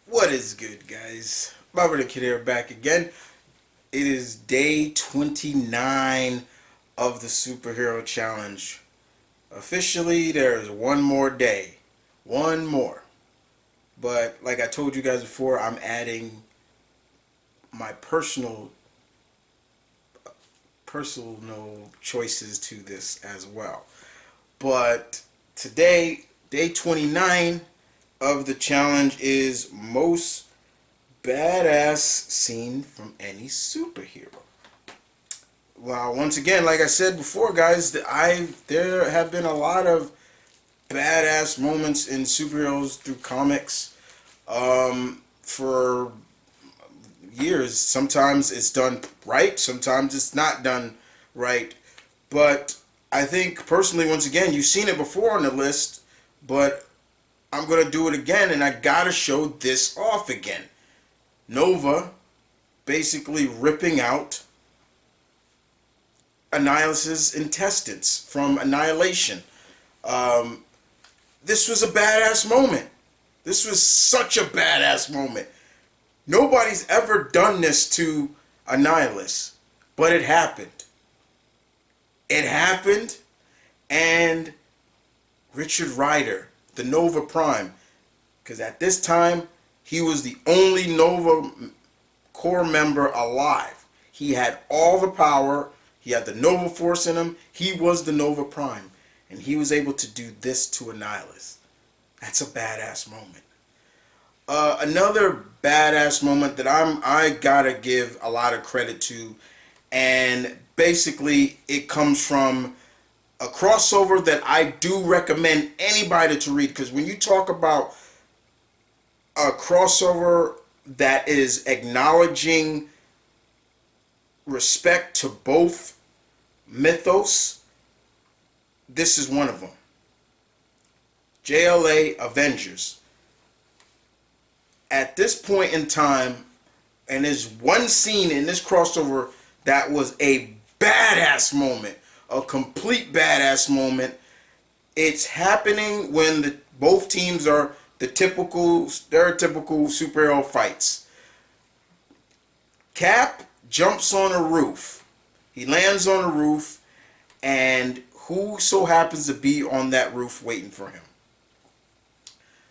What is good, guys? Bobber the Kid here, back again. It is day 29 of the Superhero Challenge. Officially, there's one more day. One more. But like I told you guys before, I'm adding my personal choices to this as well. But today, day 29 of the challenge is most badass scene from any superhero. Well, once again, like I said before, guys, there have been a lot of badass moments in superheroes through comics for years. Sometimes it's done right, sometimes it's not done right. But I think personally, once again, you've seen it before on the list, but I'm going to do it again, and I got to show this off again. Nova basically ripping out Annihilus's intestines from Annihilation. This was a badass moment. This was such a badass moment. Nobody's ever done this to Annihilus, but it happened. It happened, and Richard Rider, the Nova Prime, because at this time he was the only Nova Corps member alive. He had all the power. He had the Nova Force in him. He was the Nova Prime, and he was able to do this to Annihilus. That's a badass moment. Another badass moment that I gotta give a lot of credit to, and basically it comes from a crossover that I do recommend anybody to read, because when you talk about a crossover that is acknowledging respect to both mythos, this is one of them. JLA Avengers. At this point in time, and there's one scene in this crossover that was a badass moment, a complete badass moment. It's happening when both teams are the stereotypical superhero fights. Cap jumps on a roof. He lands on a roof, and who so happens to be on that roof waiting for him?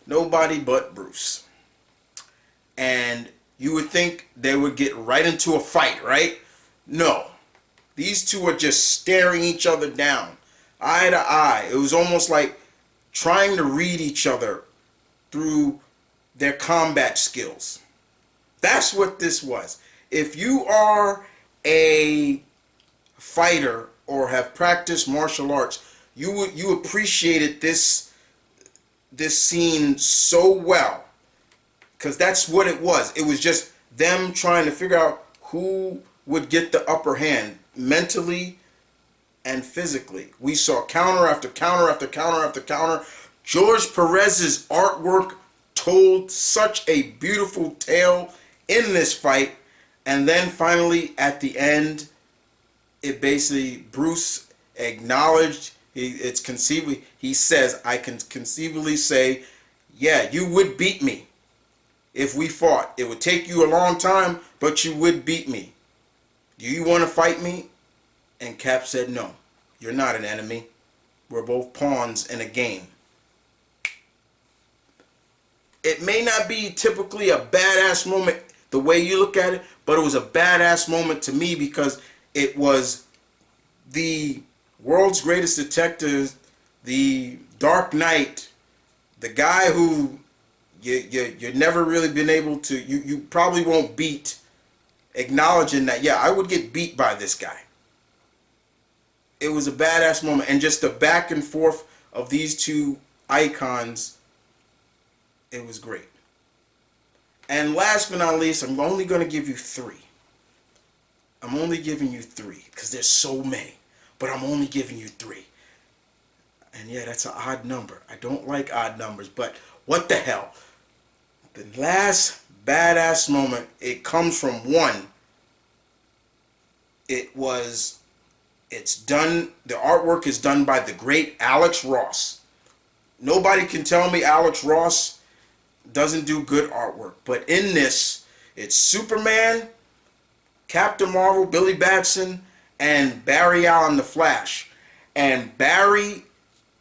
Nobody but Bruce. And you would think they would get right into a fight, right? No. These two are just staring each other down, eye to eye. It was almost like trying to read each other through their combat skills. That's what this was. If you are a fighter or have practiced martial arts, you appreciated this scene so well, because that's what it was. It was just them trying to figure out who would get the upper hand mentally and physically. We saw counter after counter after counter after counter. George Perez's artwork told such a beautiful tale in this fight. And then finally at the end, it basically, Bruce acknowledged, he says, I can conceivably say, yeah, you would beat me if we fought. It would take you a long time, but you would beat me. Do you want to fight me? And Cap said, no, you're not an enemy. We're both pawns in a game. It may not be typically a badass moment the way you look at it, but it was a badass moment to me because it was the world's greatest detective, the Dark Knight, the guy who you've never really been able to, you probably won't beat, acknowledging that, yeah, I would get beat by this guy. It was a badass moment, and just the back and forth of these two icons, it was great. And last but not least, I'm only going to give you three. I'm only giving you three because there's so many, but I'm only giving you three. And yeah, that's an odd number. I don't like odd numbers, but what the hell? The last badass moment, it comes from one. It's done, the artwork is done by the great Alex Ross. nobody can tell me Alex Ross doesn't do good artwork. But in this, it's Superman, Captain Marvel, Billy Batson, and Barry Allen, the Flash. And Barry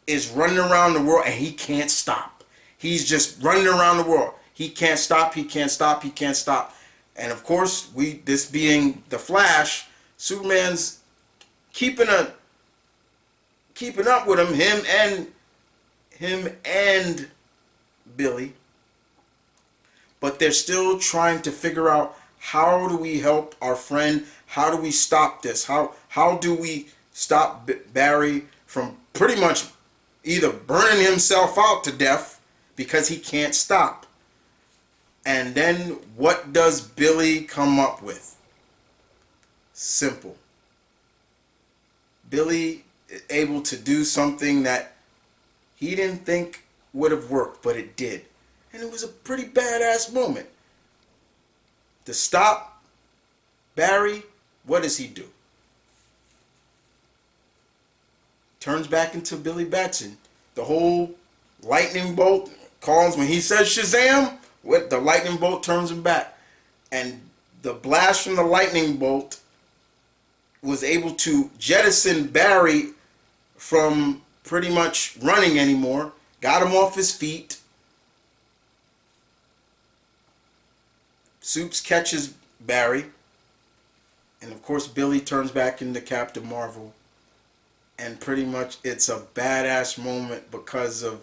is running around the world and he can't stop. He's just running around the world. He can't stop, he can't stop, he can't stop. And of course, this being the Flash, Superman's keeping up with him and Billy. But they're still trying to figure out, how do we help our friend? How do we stop this? How do we stop Barry from pretty much either burning himself out to death because he can't stop? And then what does Billy come up with? Simple. Billy is able to do something that he didn't think would have worked, but it did. And it was a pretty badass moment. To stop Barry, what does he do? Turns back into Billy Batson. The whole lightning bolt calls, when he says Shazam, the lightning bolt turns him back. And the blast from the lightning bolt was able to jettison Barry from pretty much running anymore. Got him off his feet. Supes catches Barry. And of course Billy turns back into Captain Marvel. And pretty much it's a badass moment because of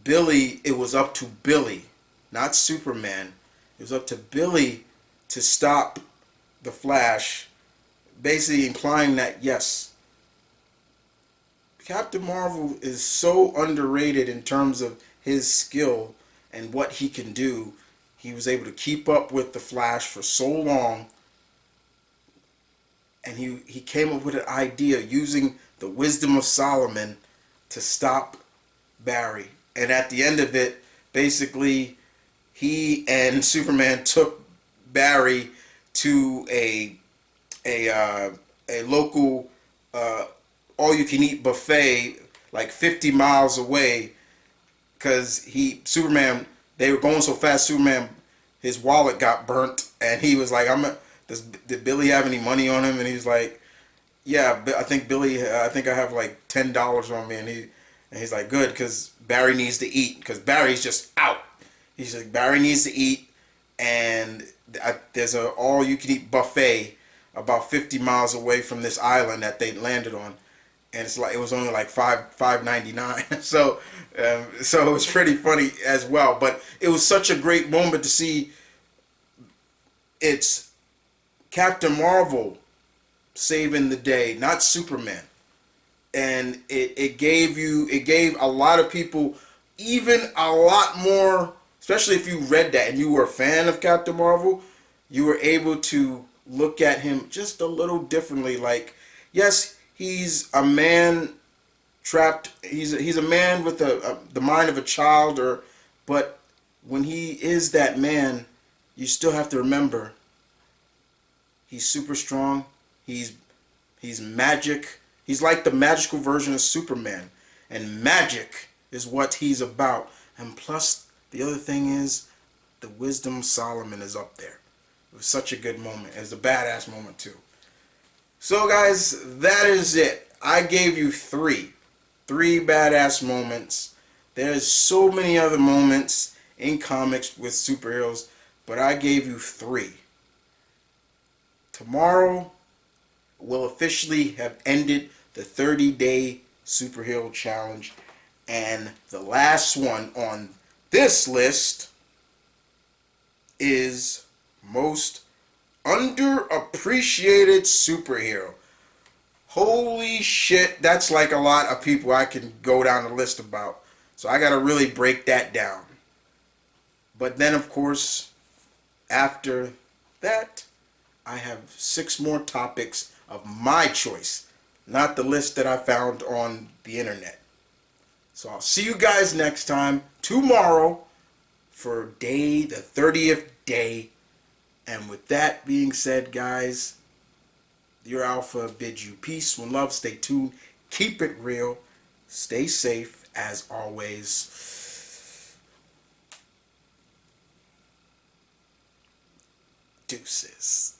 Billy. It was up to Billy, not Superman. It was up to Billy to stop the Flash. Basically implying that, yes, Captain Marvel is so underrated in terms of his skill and what he can do. He was able to keep up with the Flash for so long. And he came up with an idea using the wisdom of Solomon to stop Barry. And at the end of it, basically, he and Superman took Barry to a local all-you-can-eat buffet like 50 miles away, because they were going so fast, Superman, his wallet got burnt, and he was like, did Billy have any money on him? And he was like, yeah, I think I have like $10 on me. And he's like, good, because Barry needs to eat, because Barry's just out. He's like, Barry needs to eat, and there's a all-you-can-eat buffet about 50 miles away from this island that they landed on, and it's like, it was only like $5.99. So it was pretty funny as well. But it was such a great moment to see. It's Captain Marvel saving the day, not Superman. And it gave a lot of people even a lot more, especially if you read that and you were a fan of Captain Marvel, you were able to look at him just a little differently. Like, yes, he's a man trapped, he's a man with the mind of a child, but when he is that man, you still have to remember he's super strong. He's magic. He's like the magical version of Superman. And magic is what he's about. And plus, the other thing is, the wisdom of Solomon is up there. It was such a good moment. It was a badass moment too. So guys, that is it. I gave you three badass moments. There's so many other moments in comics with superheroes, but I gave you three. Tomorrow will officially have ended the 30-day superhero challenge, and the last one on this list is most underappreciated superhero. Holy shit, that's like a lot of people I can go down the list about. So I gotta really break that down. But then, of course, after that, I have 6 more topics of my choice, not the list that I found on the internet. So I'll see you guys next time, tomorrow, for the 30th day. And with that being said, guys, your Alpha bids you peace, one love, stay tuned, keep it real, stay safe, as always, deuces.